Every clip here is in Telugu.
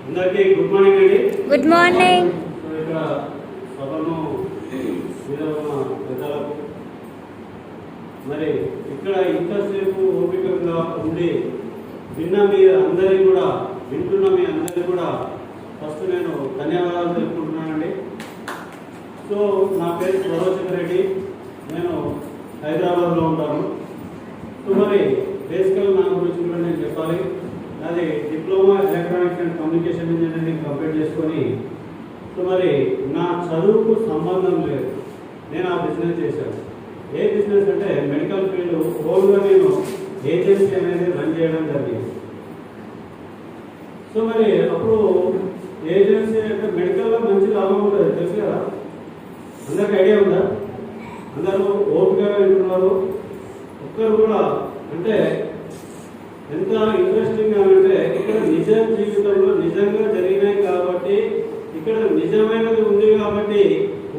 అందరికీ గుడ్ మార్నింగ్ అండి. Good morning. ఇక్కడ సభను పెద్దలకు మరి ఇక్కడ ఇంతసేపు ఓపికగా ఉండి వింటున్న మీ అందరికీ కూడా ఫస్ట్ నేను ధన్యవాదాలు తెలుపుకుంటున్నానండి. సో నా పేరు స్వరోచక రెడ్డి, నేను హైదరాబాద్లో ఉంటాను. సో మరి బేసికల్ నా గురించి కూడా నేను చెప్పాలి. అది diploma electronics and communication engineering complete చేసుకొని సో మరి నా చదువుకు సంబంధం లేదు, నేను ఆ బిజినెస్ చేశాను. ఏ బిజినెస్ అంటే మెడికల్ ఫీల్డ్ ఓన్గా నేను ఏజెన్సీ అనేది రన్ చేయడం జరిగింది. సో మరి అప్పుడు ఏజెన్సీ అంటే మెడికల్లో మంచి లాభం ఉంటుంది, తెలుసు కదా, అందరికి ఐడియా ఉందా? అందరూ ఓపికగా వింటున్నారు. ఒక్కరు కూడా అంటే ఎంత ఇంట్రెస్టింగ్ అంటే ఇక్కడ నిజ జీవితంలో నిజంగా జరిగినాయి కాబట్టి, ఇక్కడ నిజమైనది ఉంది కాబట్టి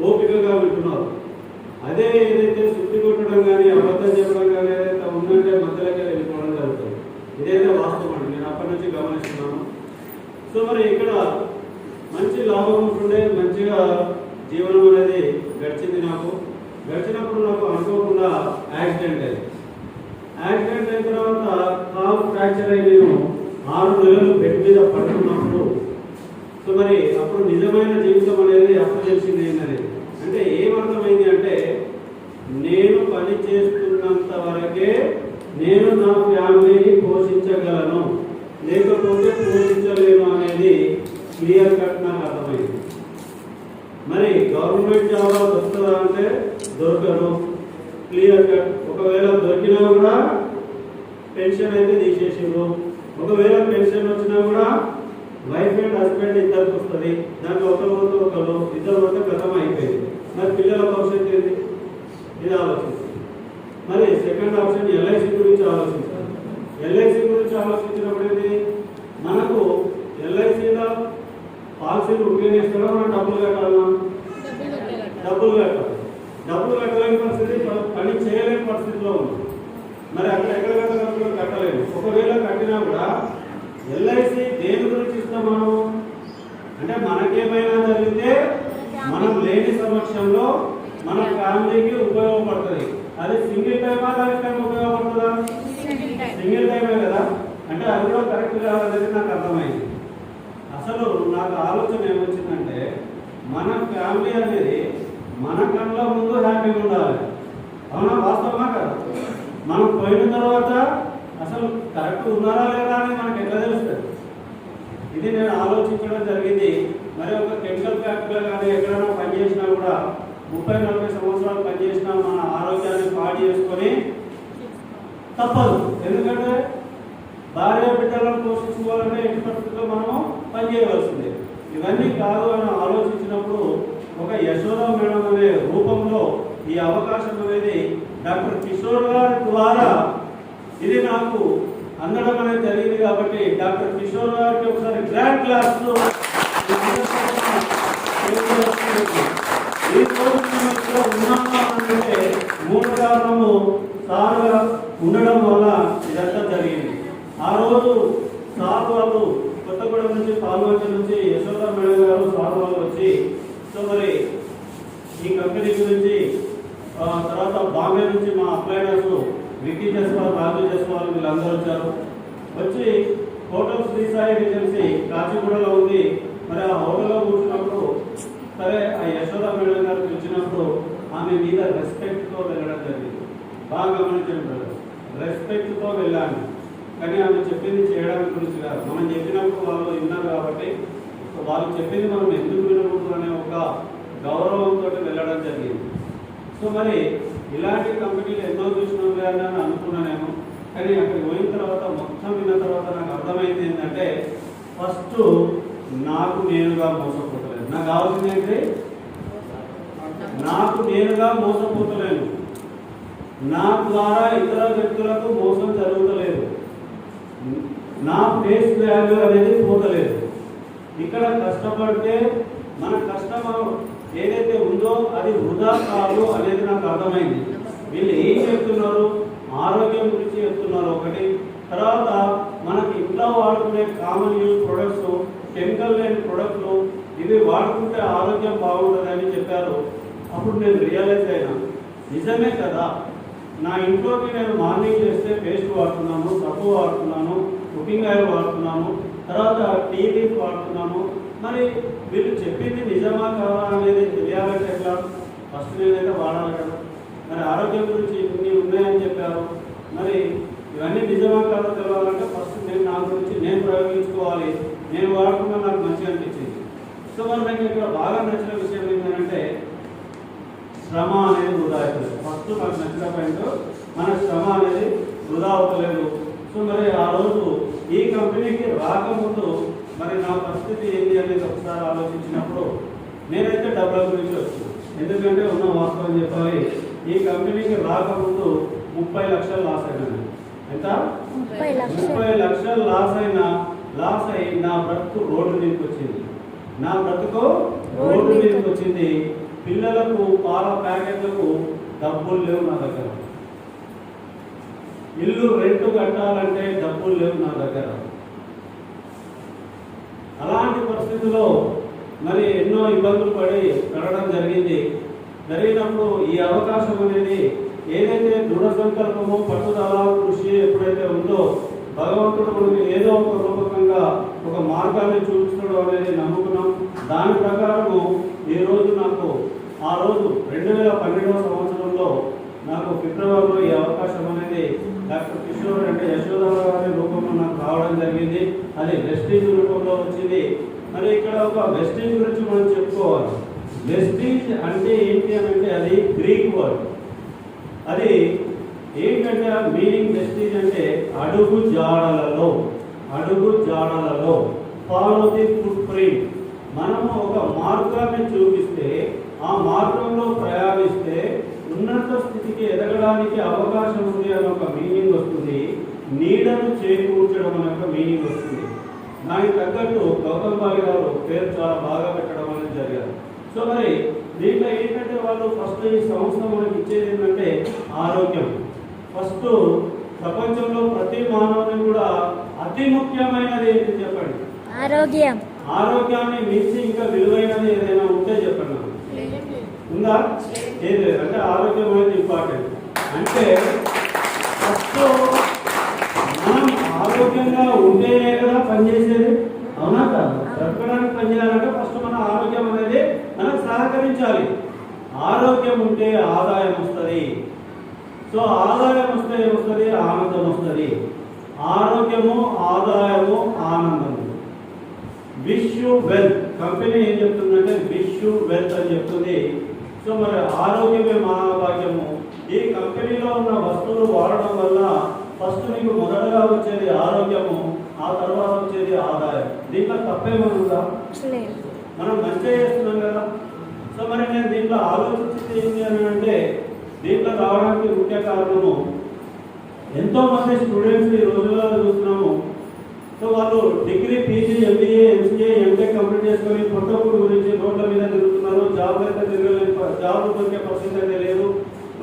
ఓపికగా వింటున్నారు. అదే ఏదైతే శుద్ధి కొట్టడం కానీ అబద్ధం చెప్పడం కానీ ఏదైతే ఉందంటే మధ్యలోకి వెళ్ళిపోవడం జరుగుతుంది. ఇదైతే వాస్తవం అండి, నేను అప్పటి నుంచి గమనిస్తున్నాను. సో మరి ఇక్కడ మంచి లాభం ఉంటుండే, మంచిగా జీవనం అనేది గడిచింది. గడిచినప్పుడు నాకు అనుకోకుండా యాక్సిడెంట్ అయింది. యాక్సిడెంట్ అయిన తర్వాత కాలు ఫ్రాక్చర్ అయి నేను 6 నెలలు బెడ్ మీద పడుతున్నప్పుడు సో మరి అప్పుడు నిజమైన జీవితం అనేది అప్పుడు తెలిసింది ఏంటనేది. అంటే ఏమర్థమైంది అంటే నేను పని చేస్తున్నంత వరకే నేను నా ఫ్యామిలీని పోషించగలను, లేకపోతే పోషించలేను అనేది క్లియర్ కట్ నాకు అర్థమైంది. మరి గవర్నమెంట్ జాబ్ వస్తుందా అంటే దొరకదు, క్లియర్ కట్. ఒకవేళ దొరికినా కూడా పెన్షన్ అయితే తీసేసిండ్రు. ఒకవేళ పెన్షన్ వచ్చినా కూడా వైఫ్ అండ్ హస్బెండ్ ఇద్దరికి వస్తుంది, దాంట్లో ఒకరు ఇద్దరు వస్తే గతం అయిపోయింది. మరి పిల్లల భవిష్యత్తు ఏంటి, ఇది ఆలోచిస్తుంది. మరి సెకండ్ ఆప్షన్ ఎల్ఐసి గురించి ఆలోచించాలి. ఎల్ఐసి గురించి ఆలోచించినప్పుడు ఏంటి, మనకు ఎల్ఐసిలో పాలసీలు ఉపయోగిస్తారా, మనం డబ్బులు కట్టాలా? డబ్బులు కట్టలేని పరిస్థితి, పని చేయలేని పరిస్థితిలో ఉంది. మరి అక్కడ ఎక్కడ కట్టలేదు. ఒకవేళ కట్టినా కూడా ఎల్ఐసి దేని గురించి ఇస్తాం మనం అంటే మనకేమైనా జరిగితే మనం లేని సమక్షంలో మన ఫ్యామిలీకి ఉపయోగపడుతుంది. అది సింగిల్ టైమా లైఫ్ టైం ఉపయోగపడుతుందా? సింగిల్ టైమే కదా. అంటే అది కూడా కరెక్ట్ కావాలనేది నాకు అర్థమైంది. అసలు నాకు ఆలోచన ఏమొచ్చిందంటే మన ఫ్యామిలీ అనేది మన కళ్ళ ముందు హ్యాపీగా ఉండాలి. అవునా, వాస్తవమా కదా? మనం పోయిన తర్వాత అసలు కరెక్ట్ ఉన్నారా లేదా అని మనకు ఎట్లా తెలుస్తుంది? ఇది నేను ఆలోచించడం జరిగింది. మరి ఒక కెమికల్ ఫ్యాక్టరీలో కానీ ఎక్కడైనా పనిచేసినా కూడా 30-40 సంవత్సరాలు పనిచేసినా మన ఆరోగ్యాన్ని పాడు చేసుకొని తప్పదు. ఎందుకంటే భార్య బిడ్డలను పోషించుకోవాలంటే ఎట్టి పరిస్థితుల్లో మనము పనిచేయవలసిందే. ఇవన్నీ కాదు అని ఆలోచించినప్పుడు ఒక యశోద మేడం అనే రూపంలో ఈ అవకాశం అనేది డాక్టర్ కిషోర్ గారి ద్వారా ఇది నాకు అందడం అనేది జరిగింది. కాబట్టి డాక్టర్ కిషోర్ గారికి ఒకసారి గ్రాండ్ క్లాస్ ఉన్నామంటే మూల కారణము సార్గా ఉండడం వల్ల ఇదంతా జరిగింది. ఆ రోజు సార్ వాళ్ళు కొత్తగూడెం నుంచి పాల్వంచ నుంచి యశోద మేడం గారు సార్ వాళ్ళు వచ్చి సో మరి ఈ కంపెనీ గురించి తర్వాత బాంబే నుంచి మా అప్లైనర్స్ విక్కీ జస్వాల్, రాజు జస్వాల్ వీళ్ళందరూ వచ్చారు. వచ్చి హోటల్ శ్రీ సాయి రిజెన్సీ కాచిగూడలో ఉంది. మరి ఆ హోటల్లో కూర్చున్నప్పుడు సరే ఆ యశోద మేడం గారు పిలిచినప్పుడు ఆమె మీద రెస్పెక్ట్తో వెళ్ళడం జరిగింది. బాగా గమనించండి, రెస్పెక్ట్తో వెళ్ళాను. కానీ ఆమె చెప్పింది చేయడానికి గురించి కాదు, మనం చెప్పినప్పుడు వాళ్ళు విన్నారు కాబట్టి వాళ్ళు చెప్పింది మనం ఎందుకు వినకూడదు అనే ఒక గౌరవంతో వెళ్ళడం జరిగింది. సో మరి ఇలాంటి కంపెనీలు ఎన్నో చూసినాం అని అనుకున్నానేమో. కానీ అక్కడికి పోయిన తర్వాత మొత్తం విన్న తర్వాత నాకు అర్థమైంది ఏంటంటే ఫస్ట్ నాకు నేనుగా మోసపోతలేదు. నాకు కావాల్సింది ఏంటి, నాకు నేనుగా మోసపోతలేను, నా ద్వారా ఇతర వ్యక్తులకు మోసం జరుగుతలేదు, నా ఫేస్ వాల్యూ అనేది పోతలేదు. ఇక్కడ కష్టపడితే మన కష్టం ఏదైతే ఉందో అది వృధా కాదు అనేది నాకు అర్థమైంది. వీళ్ళు ఏం చెప్తున్నారు, ఆరోగ్యం గురించి చెప్తున్నారు ఒకటి, తర్వాత మనకి ఇంట్లో వాడుకునే కామన్ యూజ్ ప్రొడక్ట్స్ కెమికల్ లేని ప్రొడక్ట్లు ఇవి వాడుకుంటే ఆరోగ్యం బాగుంటుందని చెప్పారు. అప్పుడు నేను రియలైజ్ అయినా నిజమే కదా, నా ఇంట్లోకి నేను మార్నింగ్ చేస్తే పేస్ట్ వాడుతున్నాను, సబ్బు వాడుతున్నాను, కుకింగ్ ఆయిల్ వాడుతున్నాను, తర్వాత టీ లీఫ్ వాడుతున్నాను. మరి వీళ్ళు చెప్పింది నిజమా కాదా అనేది తెలియాలంటే ఎట్లా? ఫస్ట్ నేనైతే వాడాలి కదా. మరి ఆరోగ్యం గురించి ఇన్ని ఉన్నాయని చెప్పారు, మరి ఇవన్నీ నిజమా కాదా తెలవాలంటే ఫస్ట్ నేను నా గురించి నేను ప్రయోగించుకోవాలి. నేను వాడుకున్నా నాకు మంచిగా అనిపించింది. సో మరి నాకు ఇక్కడ బాగా నచ్చిన విషయం ఏంటంటే శ్రమ అనేది వృధా అవుతుంది. ఫస్ట్ నాకు నచ్చిన పాయింట్ మన శ్రమ అనేది వృధా అవుతలేదు. సో మరి ఆ రోజు ఈ కంపెనీకి రాకముందు మరి నా పరిస్థితి ఏంటి అనేది ఒకసారి ఆలోచించినప్పుడు నేనైతే డబ్బుల గురించి వచ్చాను. ఎందుకంటే ఉన్న వాస్తవం చెప్పాలి, ఈ కంపెనీకి రాకముందు 30 లక్షలు లాస్ అయినాను. ఎంత? 30 లక్షలు లాస్ అయి నా బ్రతుకు రోడ్డు మీదకి వచ్చింది. నా బ్రతుకు రోడ్డు మీదకి వచ్చింది. పిల్లలకు పాల ప్యాకెట్లకు డబ్బులు లేవు నా దగ్గర. ఇల్లు రెంట్ కట్టాలంటే డబ్బులు లేవు నా దగ్గర. అలాంటి పరిస్థితుల్లో మరి ఎన్నో ఇబ్బందులు పడి కడగడం జరిగినప్పుడు ఈ అవకాశం అనేది ఏదైతే దృఢ సంకల్పమో పట్టుదల కృషి ఎప్పుడైతే ఉందో భగవంతుడు మనకి ఏదో ఒక రూపకంగా ఒక మార్గాన్ని చూపిస్తాడు అనేది నమ్ముకున్నాం. దాని ప్రకారము ఈరోజు నాకు ఆ రోజు 2012వ సంవత్సరంలో నాకు ఫిబ్రవరిలో ఈ అవకాశం అనేది డాక్టర్ కిషోర్ అంటే యశోధర గారి రూపంలో నాకు రావడం జరిగింది. అది వెస్టీజ్ రూపంలో వచ్చింది. మరి ఇక్కడ ఒక వెస్టీజ్ గురించి మనం చెప్పుకోవాలి. వెస్టీజ్ అంటే ఏంటి అని అంటే అది గ్రీక్ వర్డ్. అది ఏంటంటే మీనింగ్ వెస్టీజ్ అంటే అడుగు జాడలలో ఫాలో ది ఫుట్ ప్రింట్. మనము ఒక మార్గాన్ని చూపిస్తే ఆ మార్గంలో ప్రయాణిస్తే ఉన్నత స్థితికి ఎదగడానికి అవకాశం ఉంది అని ఒక మీనింగ్ వస్తుంది. నీడను చేకూర్చడం అనే ఒక మీనింగ్ వస్తుంది. దానికి తగ్గట్టు గౌతమ్ బాలి గారు పేరు చాలా బాగా పెట్టడం అనేది జరిగారు. సో మరి దీంట్లో ఏంటంటే వాళ్ళు ఫస్ట్ ఈ సంస్థ మనకి ఇచ్చేది ఏంటంటే ఆరోగ్యం. ఫస్ట్ ప్రపంచంలో ప్రతి మానవుని కూడా అతి ముఖ్యమైనది ఏంటి చెప్పండి? ఆరోగ్యం. ఆరోగ్యాన్ని మించి ఇంకా విలువైనది ఏదైనా ఉంటే చెప్పండి. ఉందా? ఏది అంటే ఆరోగ్యం అనేది ఇంపార్టెంట్. అంటే ఫస్ట్ మనం ఆరోగ్యంగా ఉంటేనే కదా పనిచేసేది, అవునా కాదు? బ్రతకడానికి పనిచేయాలంటే ఫస్ట్ మన ఆరోగ్యం అనేది మనకు సహకరించాలి. ఆరోగ్యం ఉంటే ఆదాయం వస్తుంది. సో ఆదాయం వస్తే ఏమొస్తుంది? ఆనందం వస్తుంది. ఆరోగ్యము, ఆదాయము, ఆనందము. విష్ యూ వెల్త్ కంపెనీ ఏం చెప్తుందంటే విష్ యూ వెల్త్ అని చెప్తుంది. సో మరి ఆరోగ్యమే మహాభాగ్యము. ఈ కంపెనీలో ఉన్న వస్తువులు వాడడం వల్ల ఫస్ట్ మీకు మొదటగా వచ్చేది ఆరోగ్యము, ఆ తర్వాత వచ్చేది ఆదాయం. దీంట్లో తప్పేమనుందా? మనం మంచిగా చేస్తున్నాం కదా. సో మరి నేను దీంట్లో ఆలోచించింది ఏంటి అని అంటే దీంట్లో రావడానికి ముఖ్య కారణము ఎంతో మంది స్టూడెంట్స్ ఈ రోజుల్లో చూస్తున్నాము. సో వాళ్ళు degree, PG, MBA, MCA, MTech complete చేసుకొని పొట్టపూడి గురించి రోడ్ల మీద తిరుగుతున్నారు. జాబ్ అయితే తిరగలేదు, జాబ్ దొరికే పరిస్థితి అయితే లేదు.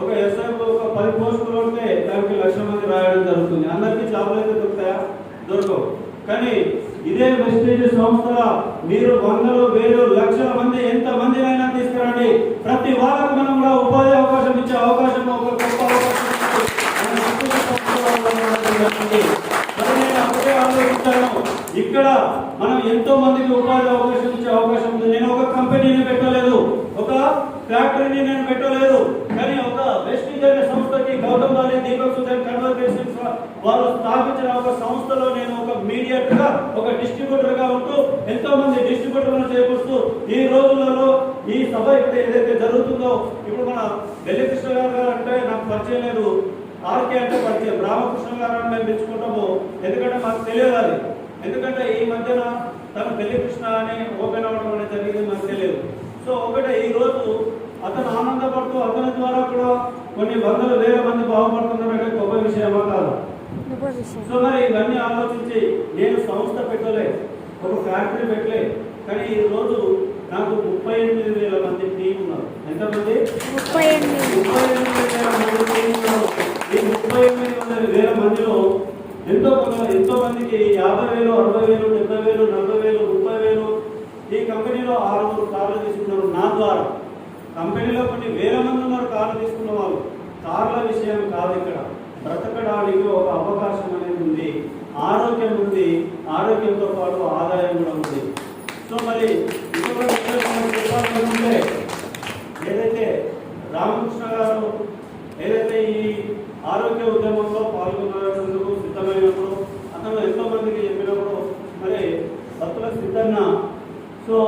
ఒక ఎస్ఐ ఒక 10 పోస్టులు ఉంటే దానికి 1,00,000 మంది రాయడం జరుగుతుంది. అందరికీ జాబ్లు అయితే దొరుకుతాయా? దొరకవు. కానీ ఇదే వెస్టీజ్ సంస్థ మీరు వందలు, వేలు, లక్షల మంది ఎంత మందినైనా తీసుకురండి. ప్రతి వాళ్ళకు మనం కూడా ఉపాధి అవకాశం ఇచ్చే అవకాశం ఒక గొప్ప అవకాశం ఇక్కడ మనం ఎంతో మందికి ఉపాధి అవకాశం ఇచ్చే అవకాశం ఉంది. నేను ఒక కంపెనీని పెట్టలేదు, ఒక ఫ్యాక్టరీని నేను పెట్టలేదు, కానీ ఒక వెస్టీజ్ అనే సంస్థకి గౌతమ్ బాలి, దీపక్ సుధన్ కన్వర్జేషన్స్ వాళ్ళు స్థాపించిన ఒక సంస్థలో నేను ఒక మీడియేటర్ గా, ఒక డిస్ట్రిబ్యూటర్ గా ఉంటూ ఎంతో మంది డిస్ట్రిబ్యూటర్లను చేకూరుస్తూ ఈ రోజులలో ఈ సభ ఇక్కడ ఏదైతే జరుగుతుందో, ఇప్పుడు మన వెల్లికృష్ణ గారు అంటే నాకు పరిచయం లేదు, ఆర్కే అంటే పరిచయం, రామకృష్ణ గారు అని మేము తెచ్చుకుంటాము. ఎందుకంటే మాకు తెలియదు అది. ఎందుకంటే ఈ మధ్యన తను వెల్లికృష్ణ అని ఓపెన్ అవ్వడం అనేది జరిగింది, మాకు తెలియదు. సో ఒకటే ఈ రోజు అతను ఆనందపడుతూ అతని ద్వారా కూడా కొన్ని వందల వేల మంది బాగుపడుతున్నారంటే గొప్ప విషయమా కాదు? సో మరి ఇవన్నీ ఆలోచించి నేను సంస్థ పెట్టలే, ఒక ఫ్యాక్టరీ పెట్టలే, కానీ ఈ రోజు నాకు 38,000 మంది టీం ఉన్నారు. ఎంతమంది? 38,000 మంది టీం ఉన్నారు. ఈ 38,000 మందిలో ఎంతో మందికి 50,000, 60,000, 70,000, 40,000, ఈ కంపెనీలో 6 కార్లు తీసుకున్నారు నా ద్వారా. కంపెనీలో కొన్ని వేల మంది ఉన్నారు కార్లు తీసుకున్న వాళ్ళు. కార్ల విషయం కాదు, ఇక్కడ బ్రతకడానికి ఒక అవకాశం అనేది ఉంది, ఆరోగ్యం ఉంది, ఆరోగ్యంతో పాటు ఆదాయం కూడా ఉంది. సో మరి చెప్పాలంటే ఏదైతే రామకృష్ణ గారు ఏదైతే ఈ ఆరోగ్య ఉద్యమంలో పాల్గొనేందుకు సిద్ధమైనప్పుడు అతను ఎంతో మందికి చెప్పినప్పుడు మరి భక్తుల సిద్ధన్న సో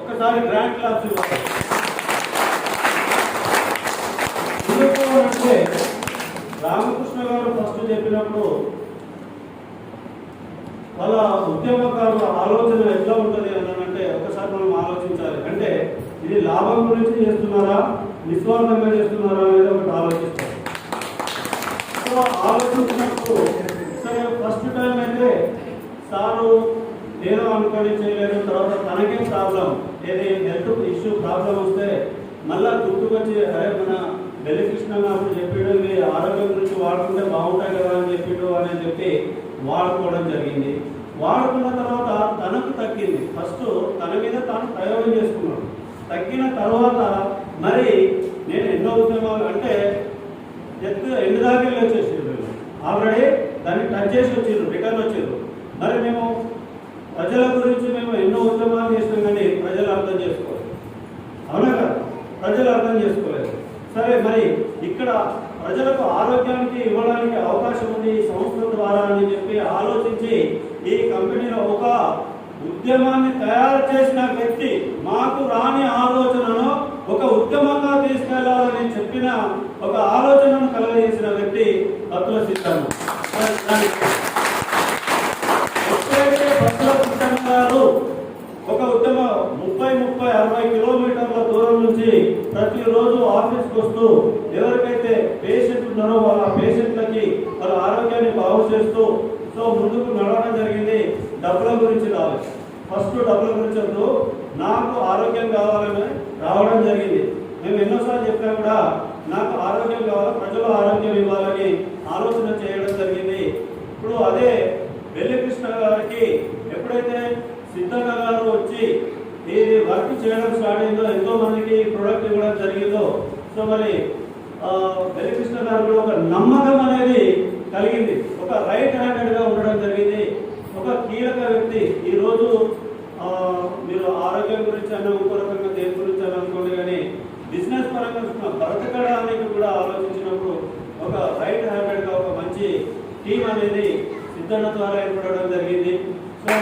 ఒకసారి గ్రాండ్ క్లాస్ ఇవ్వాలి. ఎందుకు అంటే రామకృష్ణ గారు ఫస్ట్ చెప్పినప్పుడు వాళ్ళ ఉద్యమకారుల ఆలోచన ఎట్లా ఉంటుంది అని అంటే ఒకసారి మనం ఆలోచించాలి. అంటే ఇది లాభం గురించి చేస్తున్నారా, నిస్వార్థంగా చేస్తున్నారా అనేది ఒకటి ఆలోచిస్తారు. సో ఆలోచించినప్పుడు సరే ఫస్ట్ టైం అయితే సారు ఏదో అనుకొని చేయలేదు, తర్వాత తనకే ప్రాబ్లం ఏది హెల్త్ ఇష్యూ ప్రాబ్లం వస్తే మళ్ళా గుర్తుకొచ్చి అరే మన బెల్లికృష్ణ అప్పుడు చెప్పాడు ఇవి ఆరోగ్యం గురించి వాడుకుంటే బాగుంటాయి కదా అని చెప్పాడు అని చెప్పి వాడుకోవడం జరిగింది. వాడుకున్న తర్వాత తనకు తగ్గింది. ఫస్ట్ తన మీద తాను ప్రయోగం చేసుకున్నాడు. తగ్గిన తర్వాత మరి నేను ఎన్నో ఉద్యమాలు అంటే ఎండు దాకా వెళ్ళి వచ్చేసారు, ఆల్రెడీ దాన్ని టచ్ చేసి వచ్చారు, రిటర్న్ వచ్చారు. మరి మేము ప్రజల గురించి మేము ఎన్నో ఉద్యమాలు చేసినాం కానీ ప్రజలు అర్థం చేసుకోలేదు. అవునా కదా, ప్రజలు అర్థం చేసుకోలేదు. సరే మరి ఇక్కడ ప్రజలకు ఆరోగ్యానికి ఇవ్వడానికి అవకాశం ఉంది ఈ సంస్థ ద్వారా అని చెప్పి ఆలోచించి ఈ కంపెనీలో ఒక ఉద్యమాన్ని తయారు చేసిన వ్యక్తి, మాకు రాని ఆలోచనను ఒక ఉద్యమంగా తీసుకెళ్లాలని చెప్పిన ఒక ఆలోచనను కలగజేసిన వ్యక్తి భక్తుల సిద్ధన్న. ఎప్పుడైతే భక్తుల సిద్ధన్న గారు ఒక ఉద్యమం 30-60 కిలోమీటర్ల దూరం నుంచి ప్రతిరోజు ఆఫీస్కి వస్తూ ఎవరికైతే పేషెంట్ ఉన్నారో వాళ్ళ పేషెంట్లకి వాళ్ళ ఆరోగ్యాన్ని బాగు చేస్తూ సో ముందుకు నడవడం జరిగింది. డబ్బుల గురించి రావాలి, ఫస్ట్ డబ్బుల గురించి వద్దు, నాకు ఆరోగ్యం కావాలని రావడం జరిగింది. మేము ఎన్నోసార్లు చెప్పినా కూడా నాకు ఆరోగ్యం కావాలి, ప్రజలు ఆరోగ్యం ఇవ్వాలని ఆలోచన చేయడం జరిగింది. ఇప్పుడు అదే బెల్లికృష్ణ గారికి ఎప్పుడైతే సిద్ధన్న గారు వచ్చి ఈ వర్క్ చేయడం స్టార్ట్ అయిందో ఎంతో మందికి ప్రొడక్ట్ ఇవ్వడం జరిగిందో సో మరి బెల్లికృష్ణ గారు కూడా ఒక నమ్మకం అనేది కలిగింది, ఒక రైట్ హ్యాండెడ్గా ఉండడం జరిగింది. ఒక కీలక వ్యక్తి. ఈరోజు మీరు ఆరోగ్యం గురించి అన్న ఇంకో రకంగా దేని గురించి అని అనుకోండి కానీ బిజినెస్ పరంగా బ్రతకడానికి కూడా ఆలోచించినప్పుడు ఒక రైట్ హ్యాండెడ్గా ఒక మంచి టీం అనేది సిద్ధన్న ద్వారా ఏర్పడడం జరిగింది. సో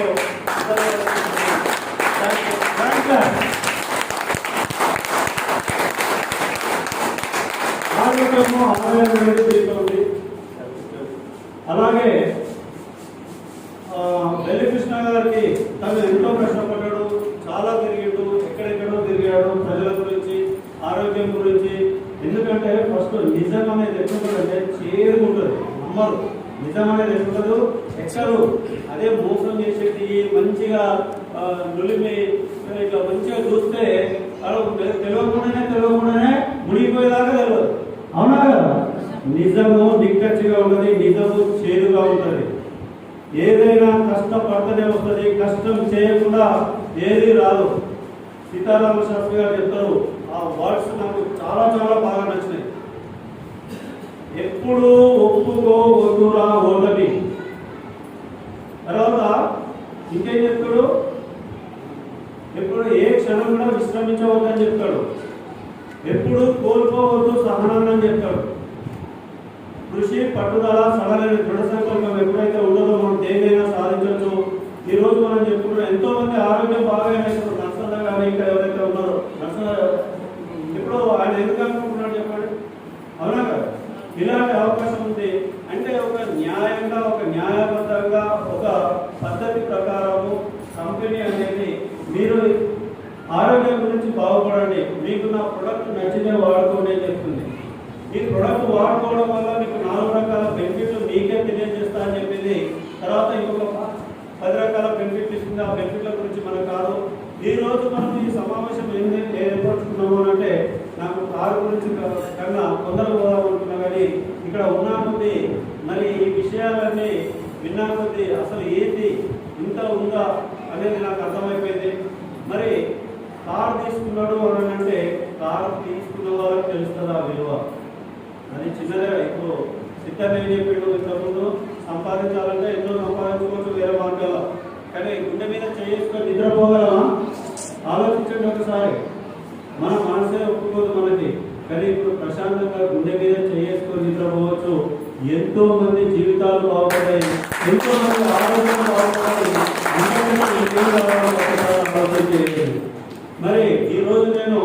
అలాగే బెల్లికృష్ణ గారికి తను ఎంతో కష్టపడ్డాడు, చాలా తిరిగాడు, ఎక్కడెక్కడో తిరిగాడు ప్రజల గురించి, ఆరోగ్యం గురించి. ఎందుకంటే ఫస్ట్ నిజం అనేది ఎక్కడంటే చేరుకుంటుంది, నమ్మరు. నిజం అనేది ఎక్కదు, ఎక్కరు. అదే మోసం చేసేది మంచిగా నులిమి ఇట్లా మంచిగా చూస్తే తెలియకుండానే మునిగిపోయేదాకా తెలియదు. అవునా కదా, నిజము నిక్కచ్చిగా ఉంటుంది, నిజము చేదుగా ఉంటుంది. ఏదైనా కష్టపడితేనే వస్తుంది, కష్టం చేయకుండా ఏది రాదు. సీతారామ శాస్త్రి గారు చెప్తారు, ఆ వర్డ్స్ నాకు చాలా చాలా బాగా నచ్చినాయి. ఎప్పుడు ఒప్పుకోవద్దురా ఓటమి. తర్వాత ఇంకేం చెప్తాడు, ఎప్పుడు ఏ క్షణం కూడా విశ్రమించవద్దని చెప్తాడు. ఎప్పుడు కోల్పోవద్దు సహనాన్ని అని చెప్తాడు. కృషి, పట్టుదల, సడలని దృఢ సంకల్పం ఎప్పుడైతే ఉండదో మనం దేనైనా సాధించవచ్చు. ఈ రోజు మనం చెప్పుకుంటున్నాం ఎంతో మంది ఆరోగ్యం బాగా నర్సన్న కానీ ఇంకా ఎవరైతే ఉన్నారో ఇప్పుడు ఆయన ఎందుకు అనుకుంటున్నాడు చెప్పండి. అవునా కదా, ఇలాంటి అవకాశం ఉంది అంటే ఒక న్యాయంగా, ఒక న్యాయబద్ధంగా, ఒక పద్ధతి ప్రకారము కంపెనీ అనేది మీరు ఆరోగ్యం గురించి బాగుపడండి, మీకు నా ప్రొడక్ట్ నచ్చితే వాడుకోండి అని చెప్తుంది. ఈ ప్రొడక్ట్ వాడుకోవడం వల్ల మీకు 4 రకాల బెనిఫిట్లు మీకే తెలియజేస్తా అని చెప్పింది. తర్వాత ఇంకొక 10 రకాల బెనిఫిట్లు ఇస్తుంది. ఆ బెనిఫిట్ల గురించి మనకు కాదు. ఈ రోజు మనం ఈ సమావేశం ఏర్పరచుకున్నాము అంటే నాకు కారు గురించి కన్నా తొందరగా పోదామనుకున్నా కానీ ఇక్కడ ఉన్నా కొద్దీ మరి ఈ విషయాలన్నీ విన్నా కొద్దీ అసలు ఏంటి ఇంత ఉందా అనేది నాకు అర్థమైపోయింది. మరి కారు తీసుకున్నాడు అని అంటే కారు తీసుకున్న వాళ్ళకి తెలుస్తుంది ఆ విలువ. అది చిన్నదే. ఇప్పుడు సిద్ధం ఏం చెప్పిండు, ఇంతకుముందు సంపాదించాలంటే ఎన్నో సంపాదించుకోవచ్చు వేరే మార్గాల్లో, కానీ గుండె మీద చేసుకొని నిద్రపోగలమా? ఆలోచించండి ఒకసారి. మన మనసే ఒప్పుకోదు మనకి, కానీ ఇప్పుడు ప్రశాంతంగా గుండె మీద చేసుకొని నిద్రపోవచ్చు. ఎంతో మంది జీవితాలు బాగుపడాయి, ఎంతో మంది ఆరోగ్యం బాగుపడాయి. మరి ఈ రోజు నేను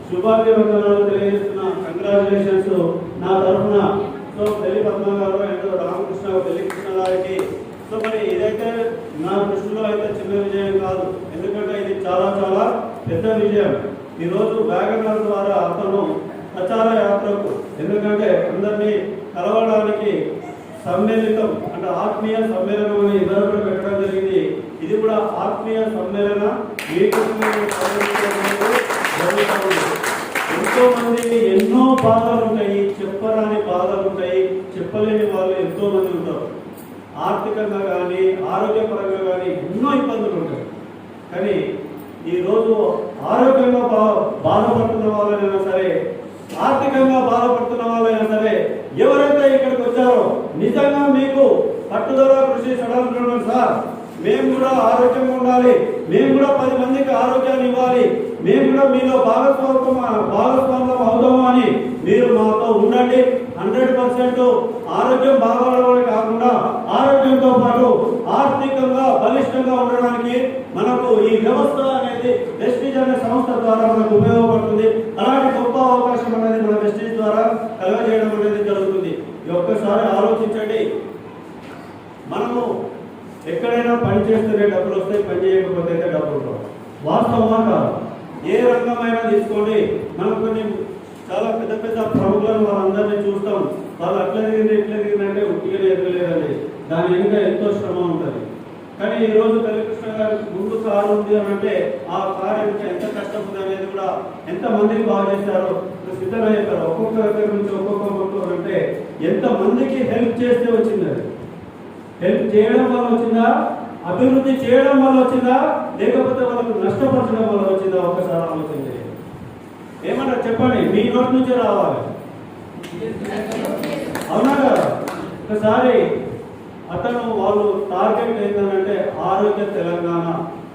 శుభాభివందనాలు తెలియజేస్తున్నా. కంగ్రాచులేషన్స్ నా తరఫున. సో పెళ్లి పద్మ గారు అండ్ రామకృష్ణ పెళ్లి కృష్ణ గారికి. సో మరి ఇదైతే నా దృష్టిలో అయితే చిన్న విజయం కాదు, ఎందుకంటే ఇది చాలా చాలా పెద్ద విజయం. ఈరోజు వ్యాగనర్ ద్వారా అతను ప్రచార యాత్రకు, ఎందుకంటే అందరినీ కలవడానికి సమ్మేళితం అంటే ఆత్మీయ సమ్మేళనం అని ఇద్దరు పెట్టడం జరిగింది. ఇది కూడా ఆత్మీయ సమ్మేళన ఎంతో మందికి ఎన్నో బాధలు ఉంటాయి, చెప్పరాని బాధలు ఉంటాయి, చెప్పలేని వాళ్ళు ఎంతో మంది ఉంటారు. ఆర్థికంగా కానీ ఆరోగ్యపరంగా కానీ ఎన్నో ఇబ్బందులు ఉంటాయి. కానీ ఈరోజు ఆరోగ్యంగా బాధపడుతున్న వాళ్ళైనా సరే, ఆర్థికంగా బాధపడుతున్న వాళ్ళైనా సరే, ఎవరైతే ఇక్కడికి వచ్చారో నిజంగా మీకు పట్టుదల కృషి సడన్ సార్, మేము కూడా ఆరోగ్యంగా ఉండాలి, మేము కూడా 10 మందికి ఆరోగ్యాన్ని ఇవ్వాలి, మేము కూడా మీలో భాగస్వామ్యం అవుతాము అని మీరు మాతో ఉండండి. 100% ఆరోగ్యం బాగోవడమే కాకుండా ఆరోగ్యంతో పాటు ఆర్థికంగా బలిష్టంగా ఉండడానికి మనకు ఈ వ్యవస్థ అనేది వెస్టీజ్ అనే సంస్థ ద్వారా మనకు ఉపయోగపడుతుంది. అలాంటి గొప్ప అవకాశం అనేది మన వెస్టీజ్ ద్వారా కలగజేయడం అనేది జరుగుతుంది. ఒక్కసారి ఆలోచించండి. మనము ఎక్కడైనా పని చేస్తేనే డబ్బులు వస్తాయి, పని చేయకపోతే డబ్బులు రావు. వాస్తవమా కాదు? ఏ రంగమైనా తీసుకోండి. మనం కొన్ని చాలా పెద్ద పెద్ద ప్రముఖులను వాళ్ళందరినీ చూస్తాం. వాళ్ళు అట్లా దిగింది ఇట్లా దిగిందంటే ఉట్టిగా ఎదగలేదండి, దాని వెనుక ఎంతో శ్రమ ఉంటుంది. కానీ ఈ రోజు కృష్ణ గారి ముందు కారు ఉంది అని అంటే ఆ కారు ఎంత కష్టం ఉంది అనేది కూడా ఎంత మందికి బాగా చేశారో సిద్ధంగా చెప్పారు. ఒక్కొక్క దగ్గర నుంచి ఒక్కొక్క అంటే ఎంత మందికి హెల్ప్ చేస్తే వచ్చింది. అది హెల్ప్ చేయడం వల్ల వచ్చిందా, అభివృద్ధి చేయడం వల్ల వచ్చిందా, లేకపోతే వాళ్ళకు నష్టపరచడం వల్ల వచ్చిందా? ఒకసారి ఆలోచించండి. ఏమన్నా చెప్పండి, మీ నోటి నుంచే రావాలి. అవునా కదా? ఒకసారి అతను వాళ్ళు టార్గెట్ ఏంటంటే ఆరోగ్య తెలంగాణ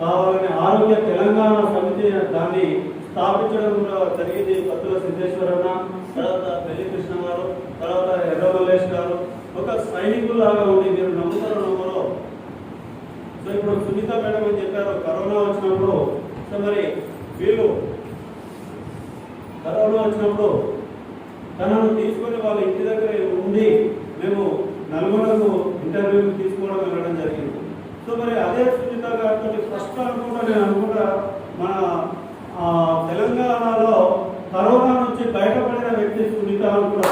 కావాలని ఆరోగ్య తెలంగాణ సమితి దాన్ని స్థాపించడం కూడా జరిగింది. పత్తుల సిద్ధేశ్వరన్న, తర్వాత పెళ్లి కృష్ణ గారు, తర్వాత ఎర్ర మల్లేష్ గారు ఒక సైనికులాగా ఉండి, మీరు నమ్ముతారో నమ్మరో. సో ఇప్పుడు సునీత మేడం అని చెప్పారు కరోనా వచ్చినప్పుడు. సో మరి వీళ్ళు కరోనా వచ్చినప్పుడు తనను తీసుకొని వాళ్ళ ఇంటి దగ్గర ఉండి మేము నల్గొండకు ఇంటర్వ్యూ తీసుకోవడం వెళ్ళడం జరిగింది. సో మరి అదే సునీత గారితో ఫస్ట్ నేను అనుకుంటా మన తెలంగాణలో కరోనా నుంచి బయటపడిన వ్యక్తి సునీత కూడా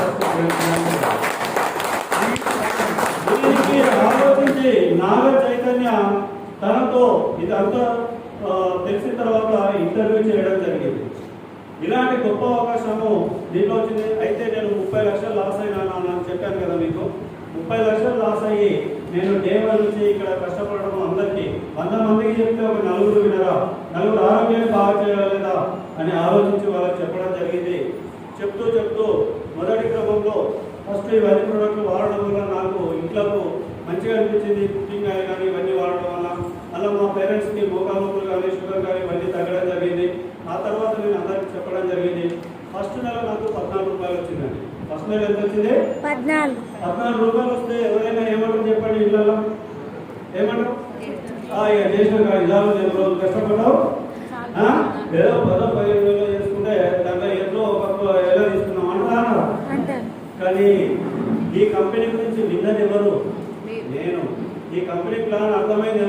దీనికి ఆలోచించి నాగ చైతన్య తనతో ఇదంతా తెలిసిన తర్వాత ఇంటర్వ్యూ చేయడం జరిగింది. ఇలాంటి గొప్ప అవకాశము దీంట్లో వచ్చింది. అయితే నేను 30 లక్షలు లాస్ అయినా అని చెప్పాను కదా మీకు. 30 లక్షలు లాస్ అయ్యి నేను డే 1 నుంచి ఇక్కడ కష్టపడడం అందరికీ 100 మందికి చెప్తే ఒక 4 వినరా, 4 ఆరోగ్యాన్ని బాగా చేయలేదా అని ఆలోచించి వాళ్ళకి చెప్పడం జరిగింది. చెప్తూ మొదటి క్రమంలో ఫస్ట్ ఇవన్నీ ప్రోడక్ట్లు వాడడం వల్ల నాకు ఇంట్లోకి మంచిగా అనిపించింది. కుకింగ్ ఆయిల్ కానీ ఇవన్నీ వాడడం వల్ల అలా మా పేరెంట్స్కి మోకాలు కానీ షుగర్ కానీ ఇవన్నీ తగ్గడం జరిగింది. ఆ తర్వాత నేను అందరికి చెప్పడం జరిగింది. ఫస్ట్ నెల నాకు 14 రూపాయలు వచ్చిందండి. ఫస్ట్ నెల ఎంత వచ్చింది? 14 రూపాయలు వస్తే ఎవరైనా ఏమంటారు చెప్పండి? ఇళ్ళలో ఏమంటారు? ఇక చేసిన ఇదాలు నేను రోజు కష్టపడ్డావు, ఏదో 10-15 వేలు చేసుకుంటే దాంట్లో ఏదో ఒక ఎలా తీసుకున్నాం అంటారా? కానీ ఈ కంపెనీ గురించి విన్నది ఎవరు? నేను. ఈ కంపెనీ ప్లాన్ అర్థమైంది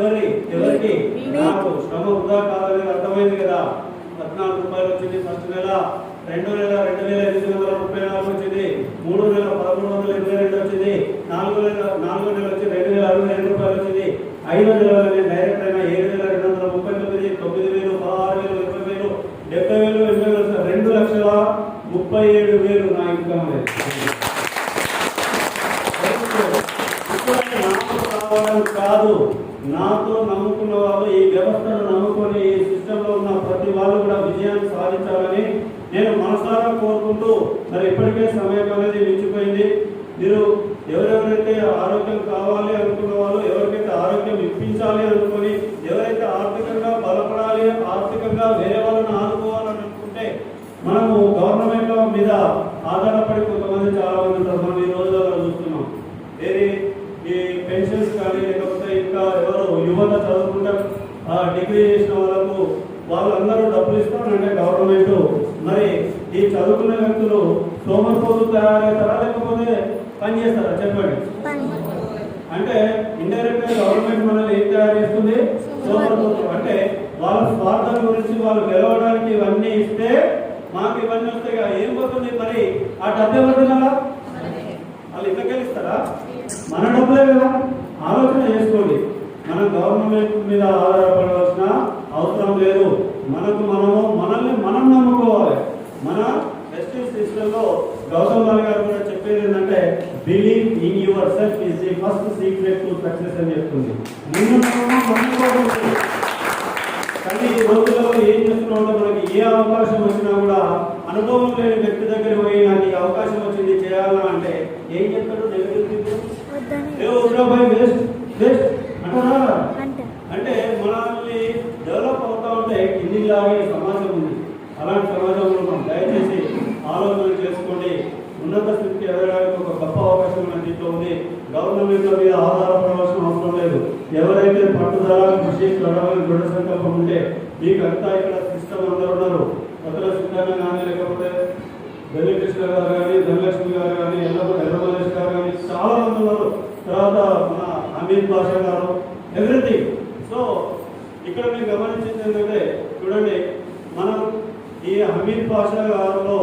ఎవరికి? నాకు. శ్రమ వృధా కాదనేది అర్థమైంది కదా. 14 రూపాయలు వచ్చింది ఫస్ట్ నెల. 2 నెల 2834 వచ్చింది. 3 నెల 1322 వచ్చింది. 4 నెల వచ్చి 2062 రూపాయలు వచ్చింది. 5 నెలల నేను డైరెక్ట్ అయినా 7239, 9000, 16000, 20000, 70000, 8000, 2,37,000 నా ఇన్కమ్ అనేది. కాదు, నాతో నమ్ముకున్న వాళ్ళు, ఈ వ్యవస్థను నమ్ముకొని ఈ సిస్టంలో ఉన్న ప్రతి వాళ్ళు కూడా విజయాన్ని సాధించాలని నేను మనసారా కోరుకుంటూ, మరి ఇప్పటికే సమయం అనేది మించిపోయింది. మీరు ఎవరెవరైతే ఆరోగ్యం కావాలి అనుకున్న వాళ్ళు, ఎవరికైతే ఆరోగ్యం ఇప్పించాలి అనుకొని, ఎవరైతే ఆర్థికంగా బలపడాలి, ఆర్థికంగా వేరే వాళ్ళని ఆదుకోవాలని అనుకుంటే, మనము గవర్నమెంట్ మీద ఆధారపడి కొంతమంది చాలా మంది ఉంటారు. మనం ఈ రోజులలో చూస్తున్నాం. ఏది ఈ పెన్షన్స్ కానీ, లేకపోతే ఇంకా ఎవరు యువత చదువుకుంటే డిగ్రీ చేసిన వాళ్ళందరూ డబ్బులు ఇస్తానంటే గవర్నమెంట్, మరి ఈ చదువుకున్న వ్యక్తులు సోమరిపోతు తయారవుతారా లేకపోతే పని చేస్తారా చెప్పండి? అంటే ఇండైరెక్ట్ గా గవర్నమెంట్ మనల్ని ఏం తయారు చేస్తుంది? సోమరిపోతు. అంటే వాళ్ళ స్వార్థం గురించి వాళ్ళు గెలవడానికి ఇవన్నీ ఇస్తే మాకు ఇవన్నీ వస్తాయి కదా, ఏం పోతుంది? మరి ఆ డబ్బు ఎవరు కదా? వాళ్ళు ఇట్లా గెలుస్తారా? మన డబ్బులే కదా. ఆలోచన చేసుకోండి. మనం గవర్నమెంట్ మీద ఆధారపడవలసిన అవసరం లేదు. మనల్ని మనం నమ్ముకోవాలి. మన జస్టిస్ సిస్టంలో గౌతమ్ బాల్ గారు కూడా చెప్పేది ఏంటంటే, believe in your self is the first secret to success అని చెప్తుంది. కానీ ఈ రోజుల్లో ఏం చేస్తున్నాం అంటే, మనకి ఏ అవకాశం వచ్చినా కూడా అనుభవం లేని వ్యక్తి దగ్గర పోయి నాకు ఈ అవకాశం వచ్చింది చేయాలా అంటే ఏం చెప్తాడు? వేస్ట్ అంటారా? అంటే మనల్ని డెవలప్ అవుతా ఉంటే కిందిలాగే సమాజం ఉంది. అలాంటి సమాజంలో మనం దయచేసి ఆలోచన చేసుకోండి. ఉన్నత స్థితికి ఎదగడానికి ఒక గొప్ప అవకాశం మన దీంట్లో ఉంది. గవర్నమెంట్ మీద ఆధారపడవలసిన అవసరం లేదు. ఎవరైతే పట్టుదల, కృషి, దృఢ సంకల్పం ఉంటే మీకంతా ఇక్కడ సిస్టమ్ అందరూ ఉన్నారు. కొత్తల సిద్ధాంత కానీ, లేకపోతే వెంకటేశ్వర గారు కానీ, ధనలక్ష్మి గారు కానీ, ఎర్రమల్లేష్ గారు కానీ చాలా మంది ఉన్నారు. తర్వాత మన హమీద్ బాషా గారు, ఎవ్రీథింగ్. సో ఇక్కడ మీరు గమనించింది ఏంటంటే, చూడండి, మనం ఈ హమీద్ బాషా గారిలో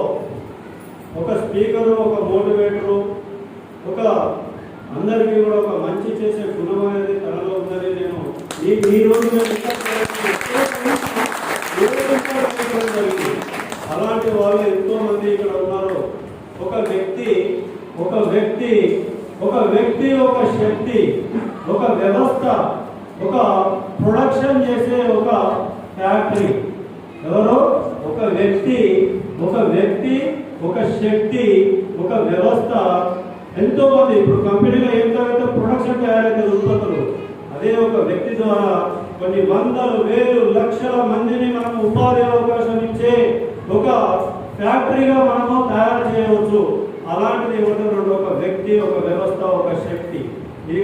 ఒక స్పీకరు, ఒక మోటివేటరు, ఒక అందరికీ కూడా ఒక మంచి చేసే గుణం అనేది తనలో ఉందని నేను ఈ రోజు అలాంటి వాళ్ళు ఎంతో మంది ఇక్కడ ఉన్నారు. ఒక వ్యక్తి ఒక శక్తి, ఒక వ్యవస్థ, ఒక ప్రొడక్షన్ చేసే ఒక ఫ్యాక్టరీ. ఎవరో ఒక వ్యక్తి, ఒక శక్తి, ఒక వ్యవస్థ, ఎంతో మంది. ఇప్పుడు కంపెనీలో ఏంటంటే ప్రొడక్షన్ తయారైతే ఉత్పత్తులు, అదే ఒక వ్యక్తి ద్వారా కొన్ని వందలు, వేలు, లక్షల మందిని మనం ఉపాధి అవకాశం ఇచ్చే ఒక ఫ్యాక్టరీగా మనము తయారు చేయవచ్చు. అలాంటిది ఏమంటున్నాడు? ఒక వ్యక్తి, ఒక వ్యవస్థ, ఒక శక్తి. ఇది